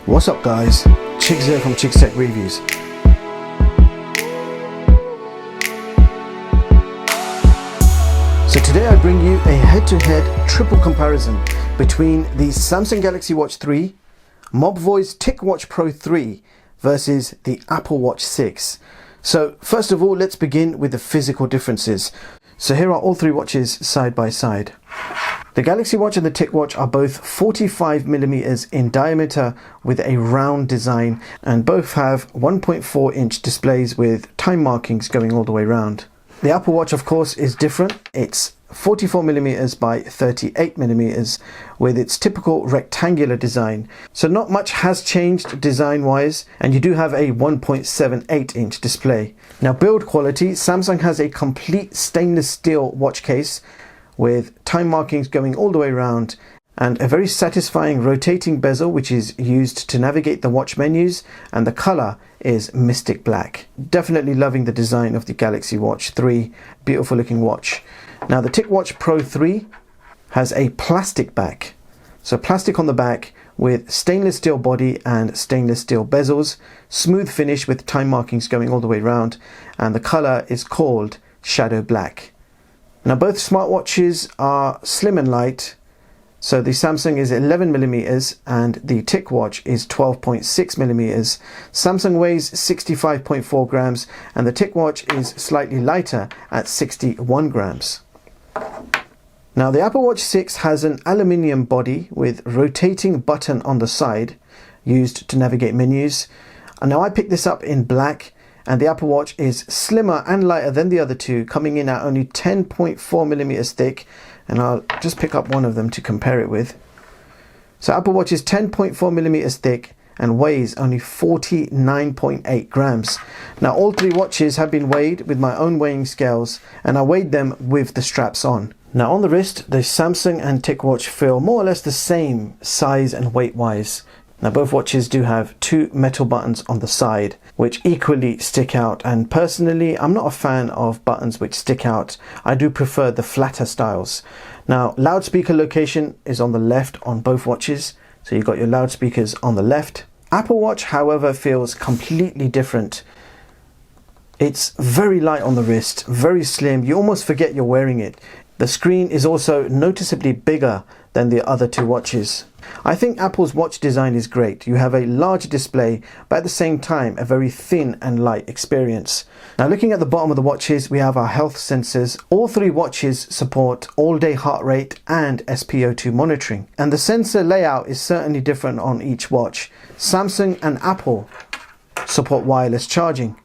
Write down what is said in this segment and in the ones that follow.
What's up guys, Chicks here from Chicks Tech Reviews. So today I bring you a head-to-head triple comparison between the Samsung Galaxy Watch 3, Mobvoi's TicWatch Pro 3 versus the Apple Watch 6. So first of all, let's begin with the physical differences. So here are all three watches side by side. The Galaxy Watch and the TicWatch are both 45mm in diameter with a round design, and both have 1.4-inch displays with time markings going all the way around. The Apple Watch, of course, is different. It's 44mm by 38mm with its typical rectangular design. So not much has changed design-wise, and you do have a 1.78-inch display. Now, build quality, Samsung has a complete stainless steel watch case with time markings going all the way around, and a very satisfying rotating bezel which is used to navigate the watch menus, and the color is mystic black. Definitely loving the design of the Galaxy Watch 3, beautiful looking watch. Now the TicWatch Pro 3 has a plastic back, so plastic on the back with stainless steel body and stainless steel bezels, smooth finish with time markings going all the way around, and the color is called shadow black. Now both smartwatches are slim and light, so the Samsung is 11mm and the TicWatch is 12.6mm. Samsung weighs 65.4 grams and the TicWatch is slightly lighter at 61 grams. Now the Apple Watch 6 has an aluminium body with rotating button on the side used to navigate menus. And now I picked this up in black, and the Apple Watch is slimmer and lighter than the other two, coming in at only 10.4mm thick, and I'll just pick up one of them to compare it with. So Apple Watch is 10.4mm thick and weighs only 49.8 grams. Now all three watches have been weighed with my own weighing scales, and I weighed them with the straps on. Now on the wrist, the Samsung and TicWatch feel more or less the same size and weight wise. Now both watches do have two metal buttons on the side which equally stick out, and personally I'm not a fan of buttons which stick out. I do prefer the flatter styles. Now loudspeaker location is on the left on both watches, so you've got your loudspeakers on the left. Apple Watch, however, feels completely different. It's very light on the wrist, very slim, you almost forget you're wearing it. The screen is also noticeably bigger than the other two watches. I think Apple's watch design is great. You have a large display, but at the same time a very thin and light experience. Now looking at the bottom of the watches, we have our health sensors. All three watches support all-day heart rate and SpO2 monitoring, and the sensor layout is certainly different on each watch. Samsung and Apple support wireless charging,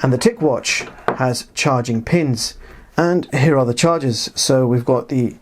and the TicWatch has charging pins. And here are the chargers. So we've got the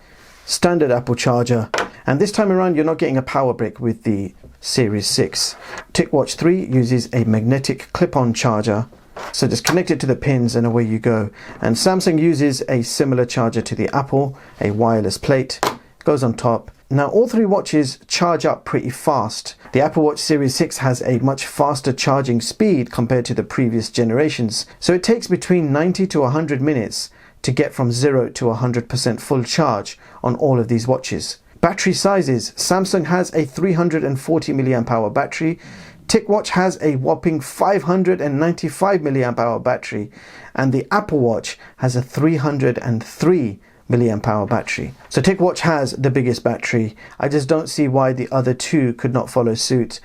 standard Apple charger, and this time around you're not getting a power brick with the Series 6. TicWatch 3 uses a magnetic clip-on charger, so just connect it to the pins and away you go. And Samsung uses a similar charger to the Apple, a wireless plate, goes on top. Now all three watches charge up pretty fast. The Apple Watch Series 6 has a much faster charging speed compared to the previous generations, so it takes between 90 to 100 minutes to get from 0 to 100% full charge on all of these watches. Battery sizes, Samsung has a 340 mAh battery, TicWatch has a whopping 595 mAh battery, and the Apple Watch has a 303 mAh battery. So TicWatch has the biggest battery. I just don't see why the other two could not follow suit.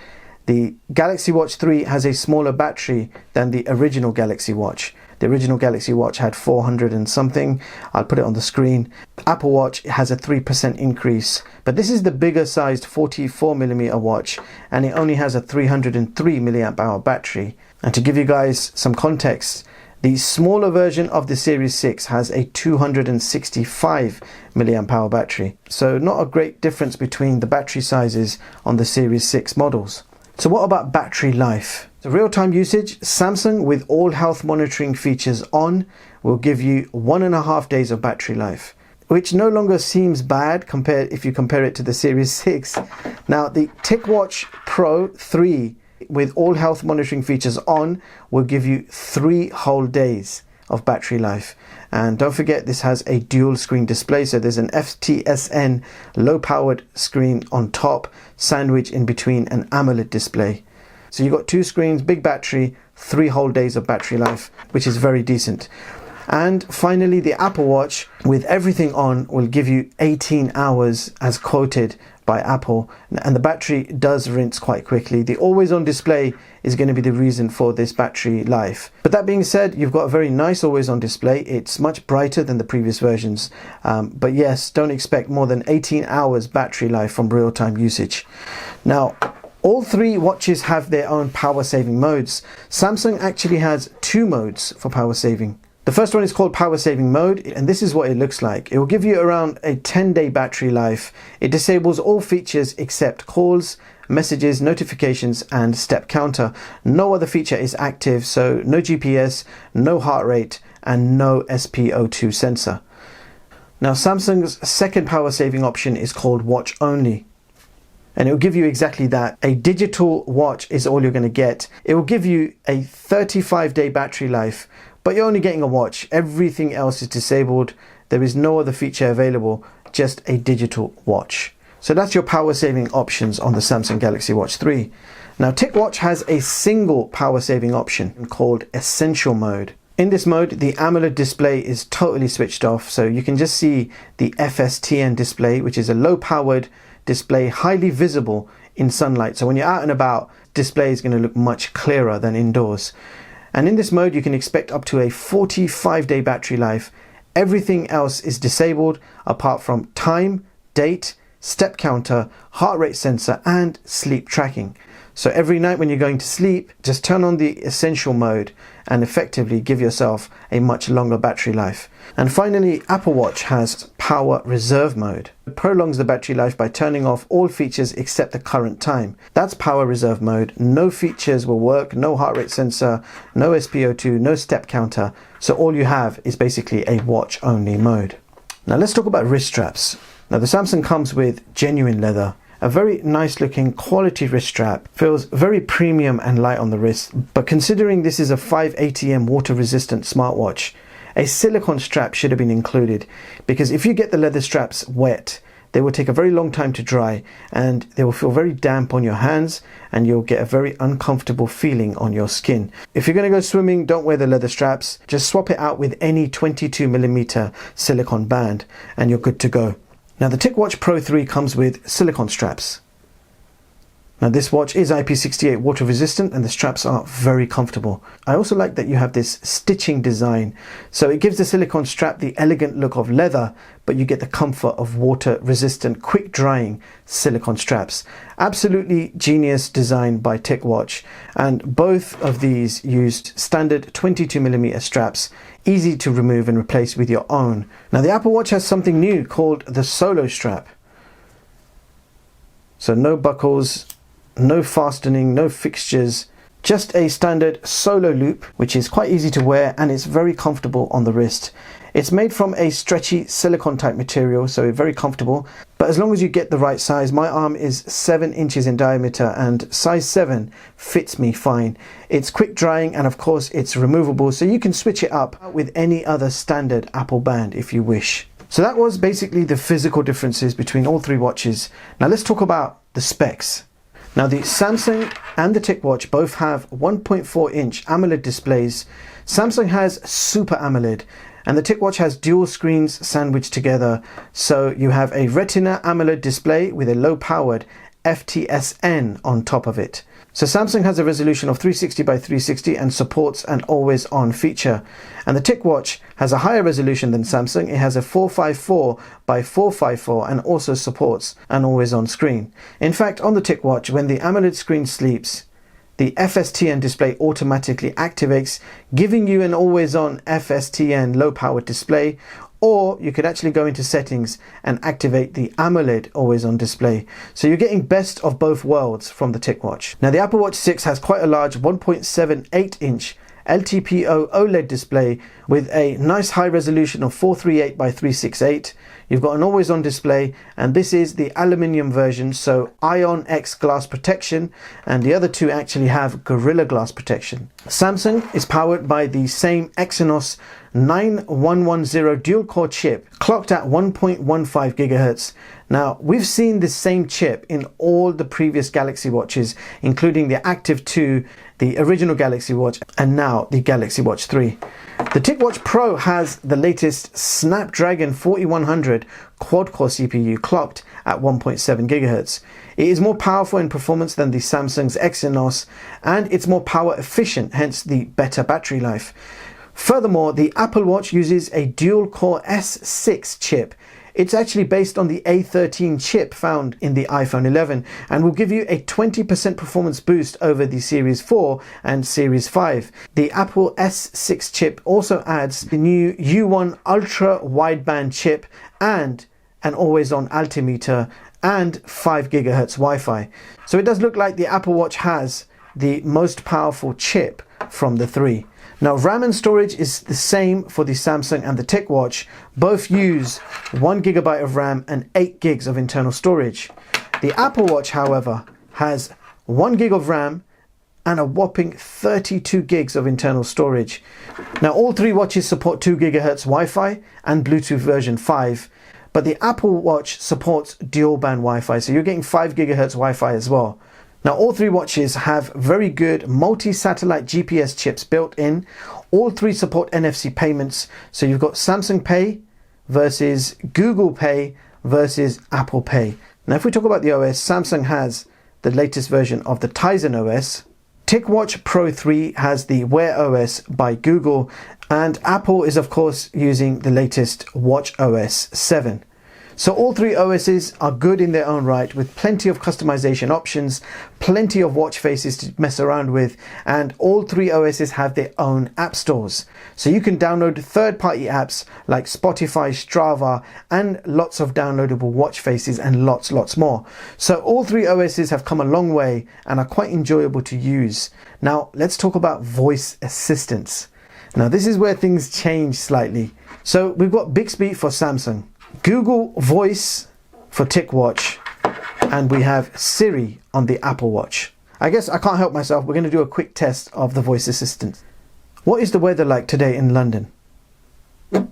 The Galaxy Watch 3 has a smaller battery than the original Galaxy Watch. The original Galaxy Watch had 400 and something. I'll put it on the screen. Apple Watch has a 3% increase, but this is the bigger sized 44mm watch, and it only has a 303 mAh battery. And to give you guys some context, the smaller version of the Series 6 has a 265 mAh battery. So not a great difference between the battery sizes on the Series 6 models. So what about battery life? The real-time usage, Samsung with all health monitoring features on will give you 1.5 days of battery life, which no longer seems bad if you compare it to the Series 6. Now the TicWatch Pro 3 with all health monitoring features on will give you 3 whole days of battery life. And don't forget, this has a dual screen display, so there's an FTSN low powered screen on top, sandwiched in between an AMOLED display. So you've got two screens, big battery, 3 whole days of battery life, which is very decent. And finally, the Apple Watch with everything on will give you 18 hours as quoted by Apple, and the battery does rinse quite quickly. The always on display is going to be the reason for this battery life. But that being said, you've got a very nice always on display. It's much brighter than the previous versions, but yes, don't expect more than 18 hours battery life from real-time usage. Now, all three watches have their own power saving modes. Samsung actually has 2 modes for power saving. The first one is called power saving mode, and this is what it looks like. It will give you around a 10-day battery life. It disables all features except calls, messages, notifications, and step counter. No other feature is active, so no GPS, no heart rate, and no SpO2 sensor. Now, Samsung's second power saving option is called watch only. And it will give you exactly that. A digital watch is all you're going to get. It will give you a 35-day battery life, but you're only getting a watch. Everything else is disabled. There is no other feature available, just a digital watch. So that's your power saving options on the Samsung Galaxy Watch 3. Now, TicWatch has a single power saving option called Essential Mode. In this mode, the AMOLED display is totally switched off, so you can just see the FSTN display, which is a low powered display, highly visible in sunlight. So when you're out and about, display is going to look much clearer than indoors. And in this mode, you can expect up to a 45-day battery life. Everything else is disabled apart from time, date, step counter, heart rate sensor, and sleep tracking. So every night when you're going to sleep, just turn on the essential mode and effectively give yourself a much longer battery life. And finally, Apple Watch has power reserve mode. It prolongs the battery life by turning off all features except the current time. That's power reserve mode. No features will work, no heart rate sensor, no SpO2, no step counter. So all you have is basically a watch only mode. Now let's talk about wrist straps. Now the Samsung comes with genuine leather. A very nice looking quality wrist strap, feels very premium and light on the wrist, but considering this is a 5 ATM water resistant smartwatch, a silicone strap should have been included, because if you get the leather straps wet, they will take a very long time to dry and they will feel very damp on your hands and you'll get a very uncomfortable feeling on your skin. If you're going to go swimming, don't wear the leather straps, just swap it out with any 22mm silicone band and you're good to go. Now the TicWatch Pro 3 comes with silicone straps. Now this watch is IP68 water resistant and the straps are very comfortable. I also like that you have this stitching design. So it gives the silicone strap the elegant look of leather, but you get the comfort of water resistant, quick drying silicone straps. Absolutely genius design by TicWatch. And both of these used standard 22mm straps, easy to remove and replace with your own. Now the Apple Watch has something new called the Solo strap. So no buckles, no fastening, no fixtures, just a standard solo loop, which is quite easy to wear and it's very comfortable on the wrist. It's made from a stretchy silicone type material, so very comfortable, but as long as you get the right size. My arm is 7 inches in diameter and size 7 fits me fine. It's quick drying and of course it's removable, so you can switch it up with any other standard Apple band if you wish. So that was basically the physical differences between all three watches. Now let's talk about the specs. Now the Samsung and the TicWatch both have 1.4-inch AMOLED displays. Samsung has Super AMOLED and the TicWatch has dual screens sandwiched together. So you have a Retina AMOLED display with a low-powered FTSN on top of it. So Samsung has a resolution of 360 by 360 and supports an always on feature. And the TicWatch has a higher resolution than Samsung. It has a 454 by 454 and also supports an always on screen. In fact, on the TicWatch, when the AMOLED screen sleeps, the FSTN display automatically activates, giving you an always on FSTN low powered display. Or you could actually go into settings and activate the AMOLED always on display. So you're getting best of both worlds from the TicWatch. Now the Apple Watch 6 has quite a large 1.78-inch LTPO OLED display with a nice high resolution of 438 by 368. You've got an always on display and this is the aluminium version, so Ion X glass protection, and the other two actually have Gorilla Glass protection. Samsung is powered by the same Exynos 9110 dual core chip clocked at 1.15 gigahertz. Now, we've seen this same chip in all the previous Galaxy Watches, including the Active 2, the original Galaxy Watch, and now the Galaxy Watch 3. The TicWatch Pro has the latest Snapdragon 4100 quad-core CPU clocked at 1.7 GHz. It is more powerful in performance than the Samsung's Exynos, and it's more power efficient, hence the better battery life. Furthermore, the Apple Watch uses a dual-core S6 chip. It's actually based on the A13 chip found in the iPhone 11 and will give you a 20% performance boost over the Series 4 and Series 5. The Apple S6 chip also adds the new U1 ultra wideband chip and an always-on altimeter and 5 GHz Wi-Fi. So it does look like the Apple Watch has the most powerful chip from the three. Now, RAM and storage is the same for the Samsung and the TicWatch. Both use 1 GB of RAM and 8 gigs of internal storage. The Apple Watch, however, has 1 gig of RAM and a whopping 32 gigs of internal storage. Now, all three watches support 2 GHz Wi-Fi and Bluetooth version 5, but the Apple Watch supports dual band Wi-Fi, so you're getting 5 GHz Wi-Fi as well. Now, all three watches have very good multi-satellite GPS chips built in. All three support NFC payments. So you've got Samsung Pay versus Google Pay versus Apple Pay. Now, if we talk about the OS, Samsung has the latest version of the Tizen OS. TicWatch Pro 3 has the Wear OS by Google. And Apple is, of course, using the latest Watch OS 7. So all three OSs are good in their own right, with plenty of customization options, plenty of watch faces to mess around with, and all three OSs have their own app stores. So you can download third-party apps like Spotify, Strava, and lots of downloadable watch faces and lots more. So all three OSs have come a long way and are quite enjoyable to use. Now let's talk about voice assistants. Now this is where things change slightly. So we've got Bixby for Samsung, Google Voice for TicWatch, and we have Siri on the Apple Watch. I guess I can't help myself. We're going to do a quick test of the voice assistant. What is the weather like today in London? Today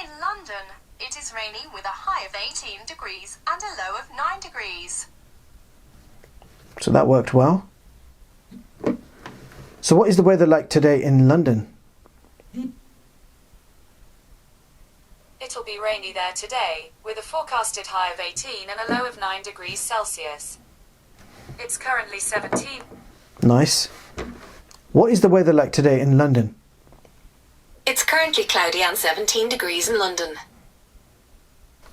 in London, it is rainy with a high of 18 degrees and a low of 9 degrees. So that worked well. So what is the weather like today in London? It'll be rainy there today, with a forecasted high of 18 and a low of 9 degrees Celsius. It's currently 17. Nice. What is the weather like today in London? It's currently cloudy and 17 degrees in London.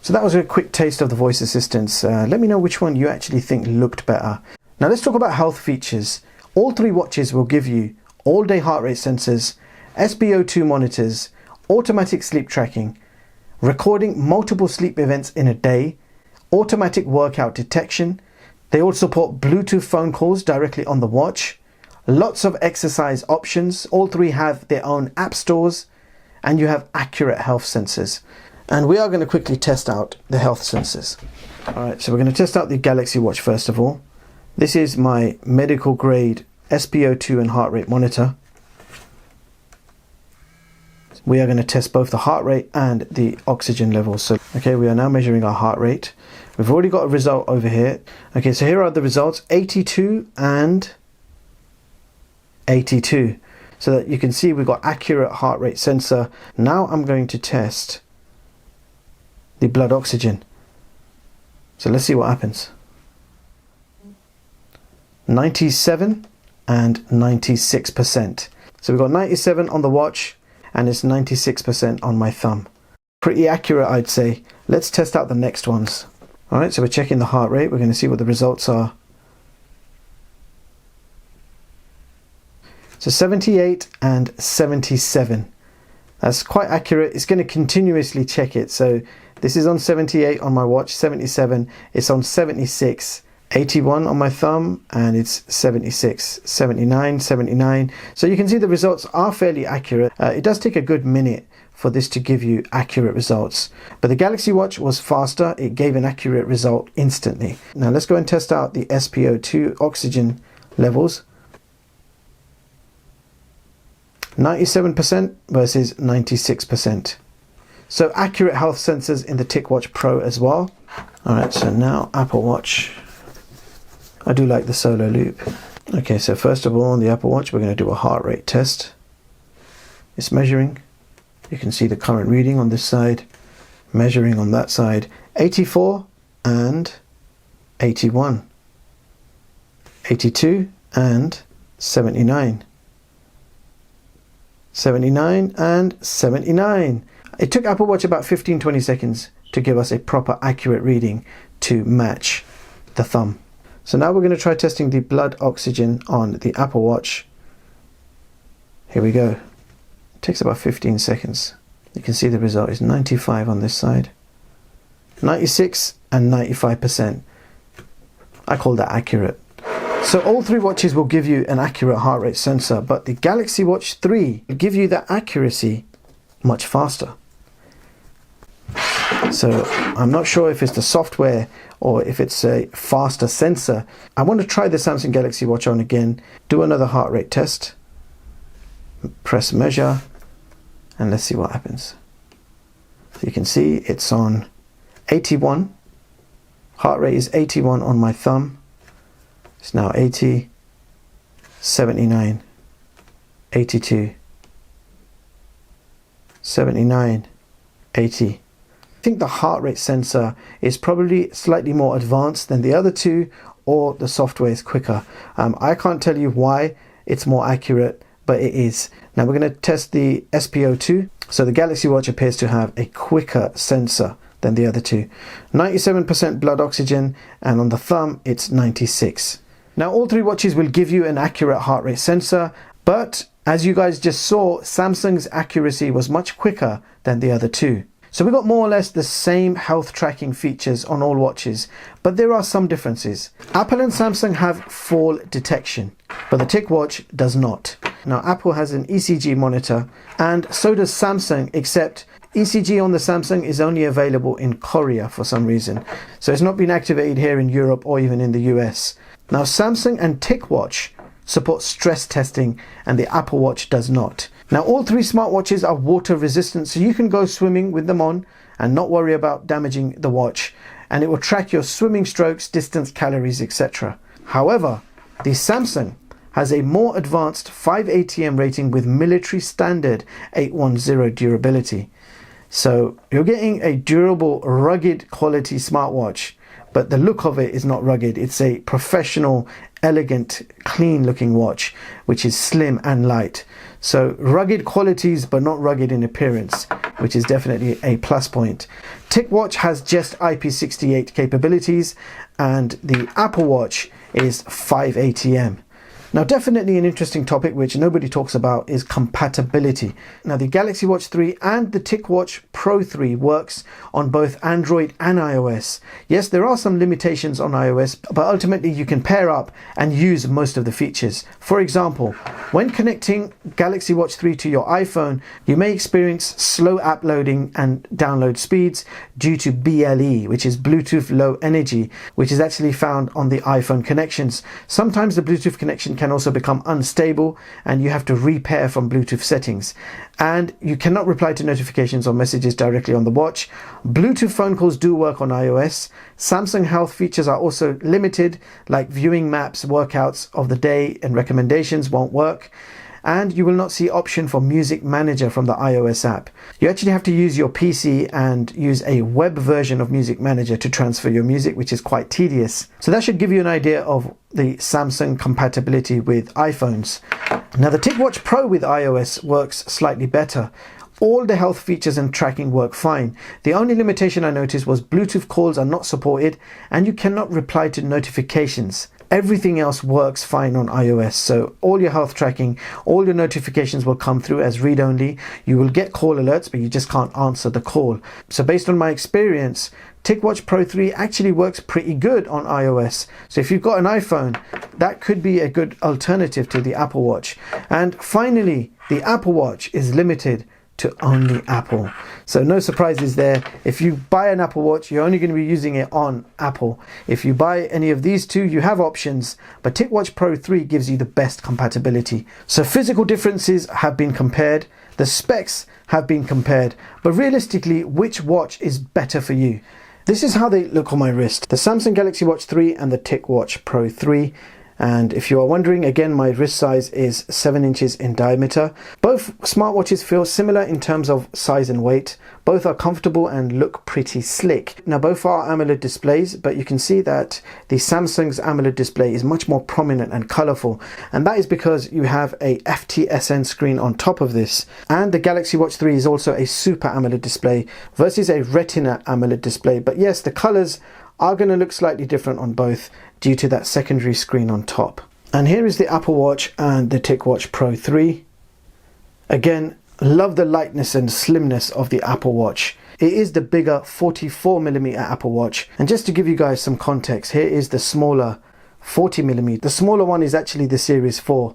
So that was a quick taste of the voice assistants. Let me know which one you actually think looked better. Now let's talk about health features. All three watches will give you all-day heart rate sensors, SpO2 monitors, automatic sleep tracking, recording multiple sleep events in a day, automatic workout detection. They all support Bluetooth phone calls directly on the watch, lots of exercise options. All three have their own app stores, and you have accurate health sensors. And we are going to quickly test out the health sensors. Alright, so we're going to test out the Galaxy Watch first of all. This is my medical grade SpO2 and heart rate monitor. We are going to test both the heart rate and the oxygen levels. So, okay, we are now measuring our heart rate. We've already got a result over here. Okay, so here are the results, 82 and 82. So that you can see we've got accurate heart rate sensor. Now I'm going to test the blood oxygen. So let's see what happens. 97 and 96%. So we've got 97 on the watch, and it's 96% on my thumb. Pretty accurate, I'd say. Let's test out the next ones. Alright, so we're checking the heart rate. We're going to see what the results are. So 78 and 77. That's quite accurate. It's going to continuously check it. So this is on 78 on my watch, 77. It's on 76. 81 on my thumb, and it's 76, 79, 79. So you can see the results are fairly accurate. It does take a good minute for this to give you accurate results, but the Galaxy Watch was faster. It gave an accurate result instantly. Now let's go and test out the SpO2 oxygen levels. 97% versus 96%. So accurate health sensors in the TicWatch Pro as well. Alright, so now Apple Watch. I do like the solo loop. Okay, so first of all on the Apple Watch we're going to do a heart rate test. It's measuring. You can see the current reading on this side, measuring on that side, 84 and 81, 82 and 79, 79 and 79. It took Apple Watch about 15-20 seconds to give us a proper accurate reading to match the thumb. So now we're going to try testing the blood oxygen on the Apple Watch. Here we go. It takes about 15 seconds. You can see the result is 95 on this side, 96 and 95%. I call that accurate. So all three watches will give you an accurate heart rate sensor, but the Galaxy Watch 3 will give you that accuracy much faster. So I'm not sure if it's the software or if it's a faster sensor. I want to try the Samsung Galaxy Watch on again, do another heart rate test, press measure, and let's see what happens. So you can see it's on 81. Heart rate is 81 on my thumb. It's now 80, 79, 82, 79, 80. I think the heart rate sensor is probably slightly more advanced than the other two, or the software is quicker. I can't tell you why it's more accurate, but it is. Now we're going to test the SpO2. So the Galaxy Watch appears to have a quicker sensor than the other two. 97% blood oxygen, and on the thumb it's 96. Now all three watches will give you an accurate heart rate sensor, but as you guys just saw, Samsung's accuracy was much quicker than the other two. So we got more or less the same health tracking features on all watches, but there are some differences. Apple and Samsung have fall detection, but the TicWatch does not. Now Apple has an ECG monitor, and so does Samsung, except ECG on the Samsung is only available in Korea for some reason. So it's not been activated here in Europe or even in the US. Now Samsung and TicWatch support stress testing, and the Apple Watch does not. Now all three smartwatches are water resistant, so you can go swimming with them on and not worry about damaging the watch, and it will track your swimming strokes, distance, calories, etc. However, the Samsung has a more advanced 5 ATM rating with military standard 810 durability. So you're getting a durable, rugged quality smartwatch, but the look of it is not rugged. It's a professional, elegant, clean looking watch, which is slim and light. So rugged qualities, but not rugged in appearance, which is definitely a plus point. TicWatch has just IP68 capabilities, and the Apple Watch is 5 ATM. Now definitely an interesting topic which nobody talks about is compatibility. Now the Galaxy Watch 3 and the TicWatch Pro 3 works on both Android and iOS. Yes, there are some limitations on iOS, but ultimately you can pair up and use most of the features. For example, when connecting Galaxy Watch 3 to your iPhone, you may experience slow app loading and download speeds due to BLE, which is Bluetooth Low Energy, which is actually found on the iPhone connections. Sometimes the Bluetooth connection can also become unstable and you have to repair from Bluetooth settings, and you cannot reply to notifications or messages directly on the watch. Bluetooth phone calls do work on iOS. Samsung Health features are also limited, like viewing maps, workouts of the day and recommendations won't work, and you will not see option for Music Manager from the iOS app. You actually have to use your PC and use a web version of Music Manager to transfer your music, which is quite tedious. So that should give you an idea of the Samsung compatibility with iPhones. Now the TicWatch Pro with iOS works slightly better. All the health features and tracking work fine. The only limitation I noticed was Bluetooth calls are not supported and you cannot reply to notifications. Everything else works fine on iOS, so all your health tracking, all your notifications will come through as read-only. You will get call alerts, but you just can't answer the call. So based on my experience, TicWatch Pro 3 actually works pretty good on iOS. So if you've got an iPhone, that could be a good alternative to the Apple Watch. And finally, the Apple Watch is limited to only Apple. So no surprises there. If you buy an Apple Watch, you're only going to be using it on Apple. If you buy any of these two, you have options, but TicWatch Pro 3 gives you the best compatibility. So physical differences have been compared, the specs have been compared, but realistically, which watch is better for you? This is how they look on my wrist. The Samsung Galaxy Watch 3 and the TicWatch Pro 3. And if you are wondering, again, my wrist size is 7 inches in diameter. Both smartwatches feel similar in terms of size and weight. Both are comfortable and look pretty slick. Now, both are AMOLED displays, but you can see that the Samsung's AMOLED display is much more prominent and colorful. And that is because you have a FTSN screen on top of this. And the Galaxy Watch 3 is also a Super AMOLED display versus a Retina AMOLED display. But yes, the colors are going to look slightly different on both due to that secondary screen on top. And here is the Apple Watch and the TicWatch Pro 3. Again, love the lightness and slimness of the Apple Watch. It is the bigger 44mm Apple Watch. And just to give you guys some context, here is the smaller 40mm. The smaller one is actually the Series 4.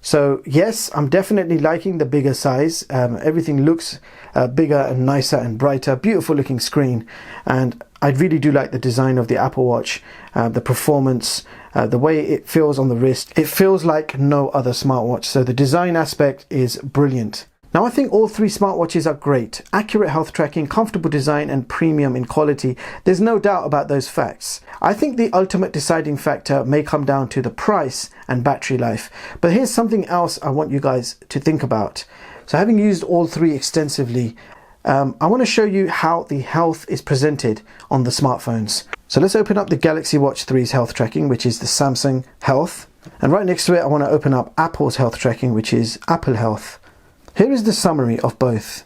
So yes, I'm definitely liking the bigger size. Everything looks bigger and nicer and brighter. Beautiful looking screen. And I really do like the design of the Apple Watch, the performance, the way it feels on the wrist. It feels like no other smartwatch. So the design aspect is brilliant. Now, I think all three smartwatches are great. Accurate health tracking, comfortable design, and premium in quality. There's no doubt about those facts. I think the ultimate deciding factor may come down to the price and battery life. But here's something else I want you guys to think about. So having used all three extensively, I want to show you how the health is presented on the smartphones. So let's open up the Galaxy Watch 3's health tracking, which is the Samsung Health. And right next to it, I want to open up Apple's health tracking, which is Apple Health. Here is the summary of both.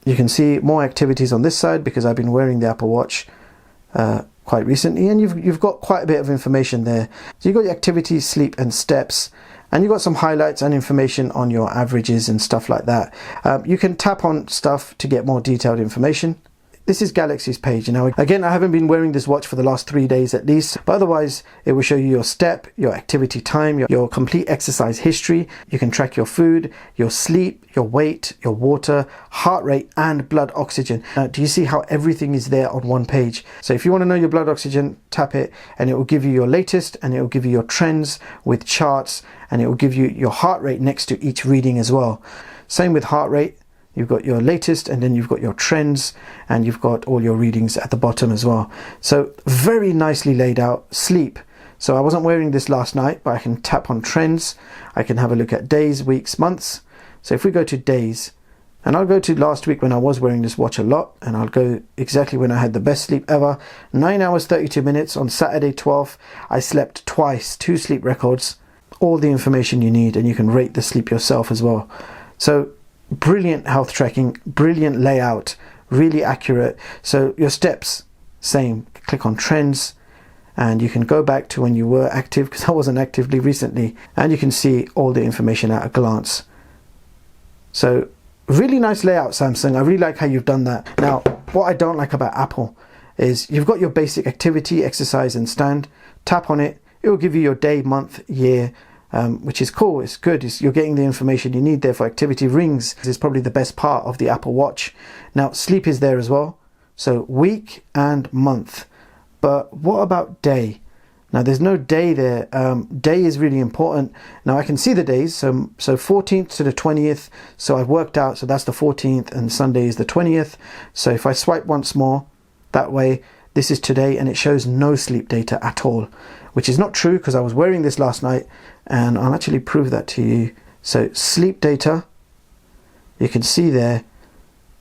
You can see more activities on this side because I've been wearing the Apple Watch quite recently, and you've got quite a bit of information there. So you've got your activities, sleep and steps, and you've got some highlights and information on your averages and stuff like that. You can tap on stuff to get more detailed information. This is Galaxy's page. Now, again, I haven't been wearing this watch for the last 3 days at least, but otherwise it will show you your step, your activity time, your complete exercise history. You can track your food, your sleep, your weight, your water, heart rate, and blood oxygen. Now, do you see how everything is there on one page? So if you want to know your blood oxygen, tap it and it will give you your latest, and it will give you your trends with charts, and it will give you your heart rate next to each reading as well. Same with heart rate. You've got your latest, and then you've got your trends, and you've got all your readings at the bottom as well. So very nicely laid out. Sleep. So I wasn't wearing this last night, but I can tap on trends. I can have a look at days, weeks, months. So if we go to days, and I'll go to last week when I was wearing this watch a lot, and I'll go exactly when I had the best sleep ever. 9 hours 32 minutes on Saturday 12th. I slept twice, 2 sleep records. All the information you need, and you can rate the sleep yourself as well. So brilliant health tracking, brilliant layout, really accurate. So your steps, same. Click on trends, and you can go back to when you were active, because I wasn't actively recently, and you can see all the information at a glance. So really nice layout, Samsung. I really like how you've done that. Now, what I don't like about Apple is you've got your basic activity, exercise and stand. Tap on it, it will give you your day, month, year, which is cool. It's good. You're getting the information you need there for activity. Rings is probably the best part of the Apple Watch. Now, sleep is there as well. So week and month. But what about day? Now, there's no day there. Day is really important. Now, I can see the days. So 14th to the 20th. So I've worked out. So that's the 14th, and Sunday is the 20th. So if I swipe once more, that way, this is today, and it shows no sleep data at all, which is not true because I was wearing this last night, and I'll actually prove that to you. So sleep data, you can see there,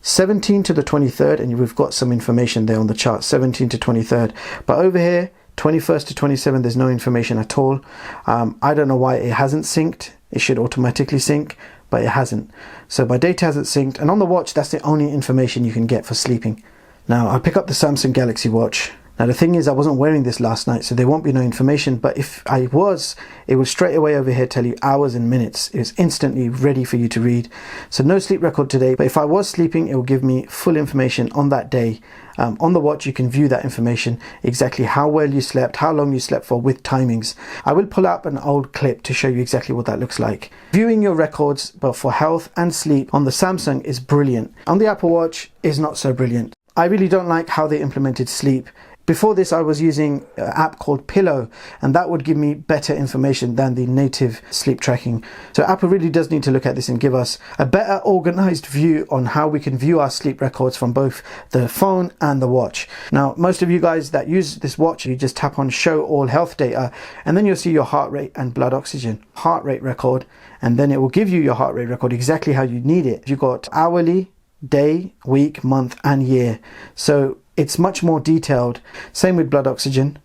17 to the 23rd, and we've got some information there on the chart, 17 to 23rd. But over here, 21st to 27th, there's no information at all. I don't know why it hasn't synced. It should automatically sync, but it hasn't. So my data hasn't synced, and on the watch, that's the only information you can get for sleeping. Now, I'll pick up the Samsung Galaxy Watch, Now the thing is, I wasn't wearing this last night, so there won't be no information, but if I was, it will straight away over here tell you hours and minutes. It's instantly ready for you to read. So no sleep record today, but if I was sleeping, it will give me full information on that day. On the watch you can view that information, exactly how well you slept, how long you slept for, with timings. I will pull up an old clip to show you exactly what that looks like. Viewing your records, both for health and sleep, on the Samsung is brilliant. On the Apple Watch is not so brilliant. I really don't like how they implemented sleep. Before this I was using an app called Pillow, and that would give me better information than the native sleep tracking. So Apple really does need to look at this and give us a better organized view on how we can view our sleep records from both the phone and the watch. Now most of you guys that use this watch, you just tap on show all health data, and then you'll see your heart rate and blood oxygen, heart rate record, and then it will give you your heart rate record exactly how you need it. You've got hourly, day, week, month and year. So it's much more detailed. Same with blood oxygen.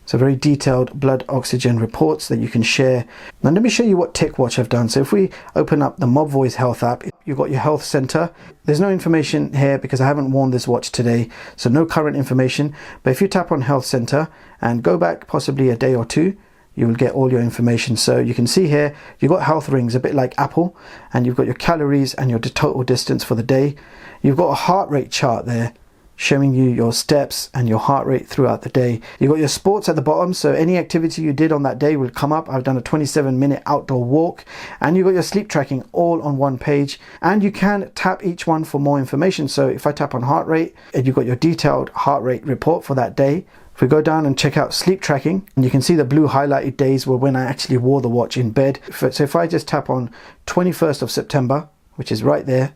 So very detailed blood oxygen reports that you can share. Now let me show you what TicWatch have done. So if we open up the Mobvoi's health app, you've got your health center. There's no information here because I haven't worn this watch today, so no current information. But if you tap on health center and go back possibly a day or two, you will get all your information. So you can see here, you've got health rings, a bit like Apple, and you've got your calories and your total distance for the day. You've got a heart rate chart there, showing you your steps and your heart rate throughout the day. You've got your sports at the bottom, so any activity you did on that day will come up. I've done a 27-minute outdoor walk, and you've got your sleep tracking all on one page, and you can tap each one for more information. So if I tap on heart rate, and you've got your detailed heart rate report for that day. If we go down and check out sleep tracking, and you can see the blue highlighted days were when I actually wore the watch in bed. So if I just tap on 21st of September, which is right there,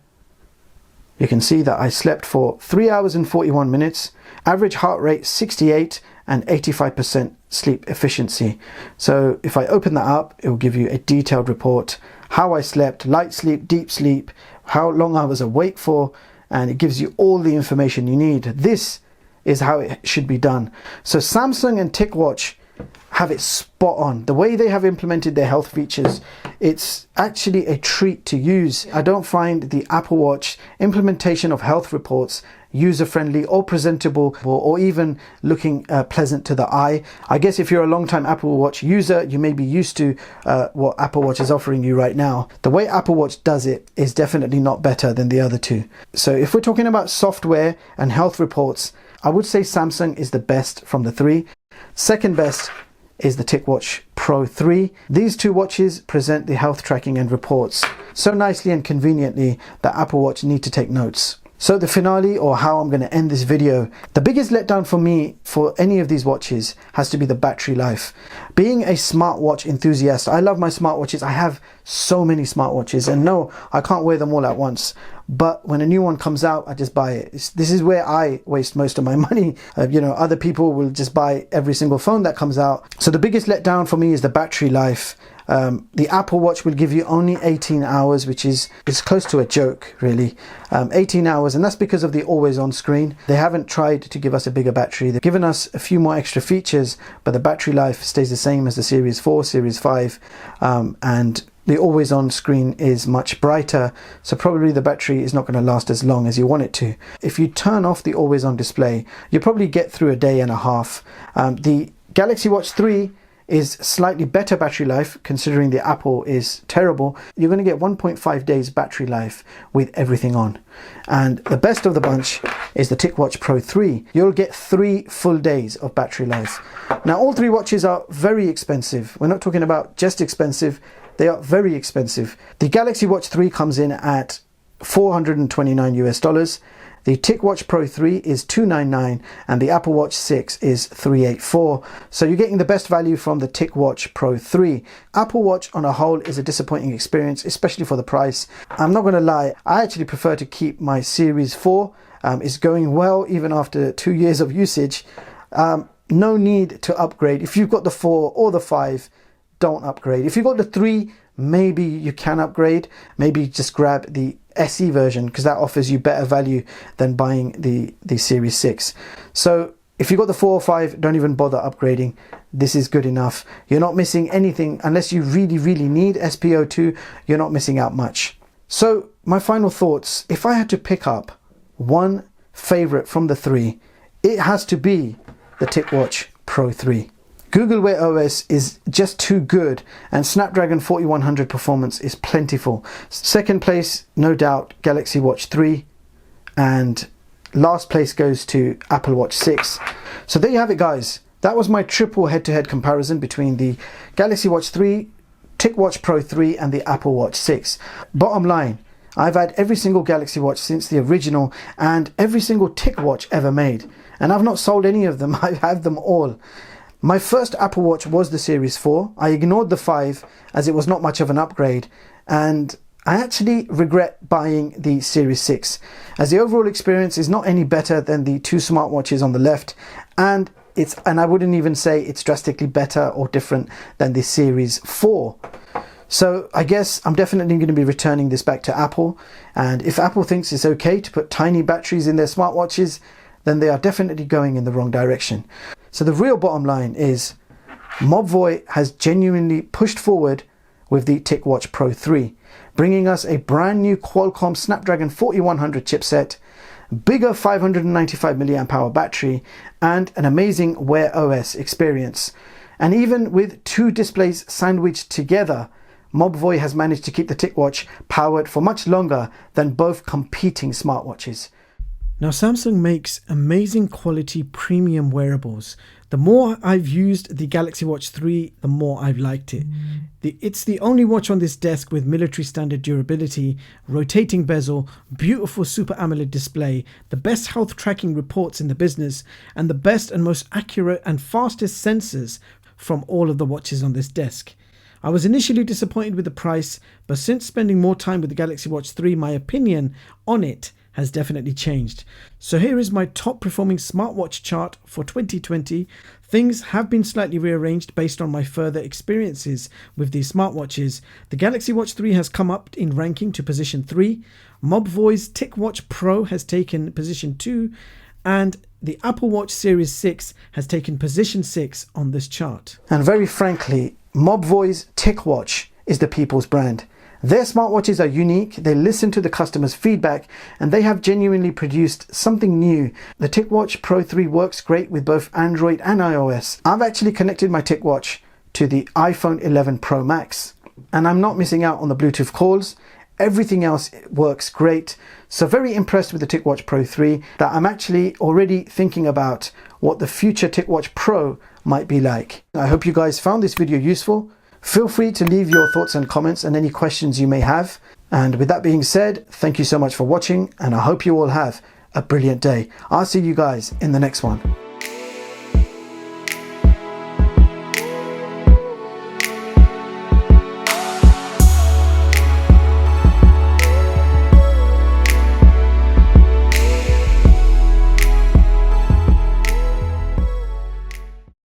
you can see that I slept for 3 hours and 41 minutes, average heart rate 68 and 85% sleep efficiency. So if I open that up, it will give you a detailed report, how I slept, light sleep, deep sleep, how long I was awake for, and it gives you all the information you need. This is how it should be done. So Samsung and TicWatch have it spot on. The way they have implemented their health features, it's actually a treat to use. I don't find the Apple Watch implementation of health reports user-friendly or presentable, or even looking pleasant to the eye. I guess if you're a long-time Apple Watch user, you may be used to what Apple Watch is offering you right now. The way Apple Watch does it is definitely not better than the other two. So if we're talking about software and health reports, I would say Samsung is the best from the three. Second best is the TicWatch Pro 3. These two watches present the health tracking and reports so nicely and conveniently that Apple Watch need to take notes. So the finale, or how I'm going to end this video, the biggest letdown for me for any of these watches has to be the battery life. Being a smartwatch enthusiast, I love my smartwatches. I have so many smartwatches, and no, I can't wear them all at once. But when a new one comes out, I just buy it. This is where I waste most of my money. Other people will just buy every single phone that comes out. So the biggest letdown for me is the battery life. The Apple Watch will give you only 18 hours, which is close to a joke, really. 18 hours, and that's because of the always-on screen. They haven't tried to give us a bigger battery. They've given us a few more extra features, but the battery life stays the same as the Series 4, Series 5, and the always-on screen is much brighter, so probably the battery is not going to last as long as you want it to. If you turn off the always-on display, you'll probably get through a day and a half. The Galaxy Watch 3 is slightly better battery life, considering the Apple is terrible. You're going to get 1.5 days battery life with everything on. And the best of the bunch is the TicWatch Pro 3. You'll get 3 full days of battery life. Now, all three watches are very expensive. We're not talking about just expensive. They are very expensive. The Galaxy Watch 3 comes in at $429 US. The TicWatch Pro 3 is $299, and the Apple Watch 6 is $384. So you're getting the best value from the TicWatch Pro 3. Apple Watch on a whole is a disappointing experience, especially for the price. I'm not going to lie, I actually prefer to keep my Series 4. It's going well even after 2 years of usage. No need to upgrade. If you've got the 4 or the 5, don't upgrade. If you've got the 3, maybe you can upgrade. Maybe just grab the SE version, because that offers you better value than buying the Series 6. So if you've got the 4 or 5, don't even bother upgrading. This is good enough. You're not missing anything. Unless you really need SPO2, you're not missing out much. So my final thoughts, if I had to pick up one favorite from the 3, it has to be the TicWatch Pro 3. Google Wear OS is just too good, and Snapdragon 4100 performance is plentiful. Second place, no doubt, Galaxy Watch 3, and last place goes to Apple Watch 6. So there you have it, guys. That was my triple head-to-head comparison between the Galaxy Watch 3, TicWatch Pro 3 and the Apple Watch 6. Bottom line, I've had every single Galaxy Watch since the original and every single TicWatch ever made, and I've not sold any of them. I've had them all. My first Apple Watch was the Series 4. I ignored the 5 as it was not much of an upgrade, and I actually regret buying the Series 6 as the overall experience is not any better than the two smartwatches on the left, and I wouldn't even say it's drastically better or different than the Series 4. So I guess I'm definitely going to be returning this back to Apple, and if Apple thinks it's okay to put tiny batteries in their smartwatches, then they are definitely going in the wrong direction. So the real bottom line is Mobvoi has genuinely pushed forward with the TicWatch Pro 3, bringing us a brand new Qualcomm Snapdragon 4100 chipset, bigger 595 mAh battery, and an amazing Wear OS experience. And even with two displays sandwiched together, Mobvoi has managed to keep the TicWatch powered for much longer than both competing smartwatches. Now, Samsung makes amazing quality premium wearables. The more I've used the Galaxy Watch 3, the more I've liked it. It's the only watch on this desk with military standard durability, rotating bezel, beautiful Super AMOLED display, the best health tracking reports in the business, and the best and most accurate and fastest sensors from all of the watches on this desk. I was initially disappointed with the price, but since spending more time with the Galaxy Watch 3, my opinion on it has definitely changed. So here is my top performing smartwatch chart for 2020. Things have been slightly rearranged based on my further experiences with these smartwatches. The Galaxy Watch 3 has come up in ranking to position 3. Mobvoi's TicWatch Pro has taken position 2. And the Apple Watch Series 6 has taken position 6 on this chart. And very frankly, Mobvoi's TicWatch is the people's brand. Their smartwatches are unique, they listen to the customer's feedback, and they have genuinely produced something new. The TicWatch Pro 3 works great with both Android and iOS. I've actually connected my TicWatch to the iPhone 11 Pro Max, and I'm not missing out on the Bluetooth calls. Everything else works great. So very impressed with the TicWatch Pro 3 that I'm actually already thinking about what the future TicWatch Pro might be like. I hope you guys found this video useful. Feel free to leave your thoughts and comments and any questions you may have. And with that being said, thank you so much for watching, and I hope you all have a brilliant day. I'll see you guys in the next one.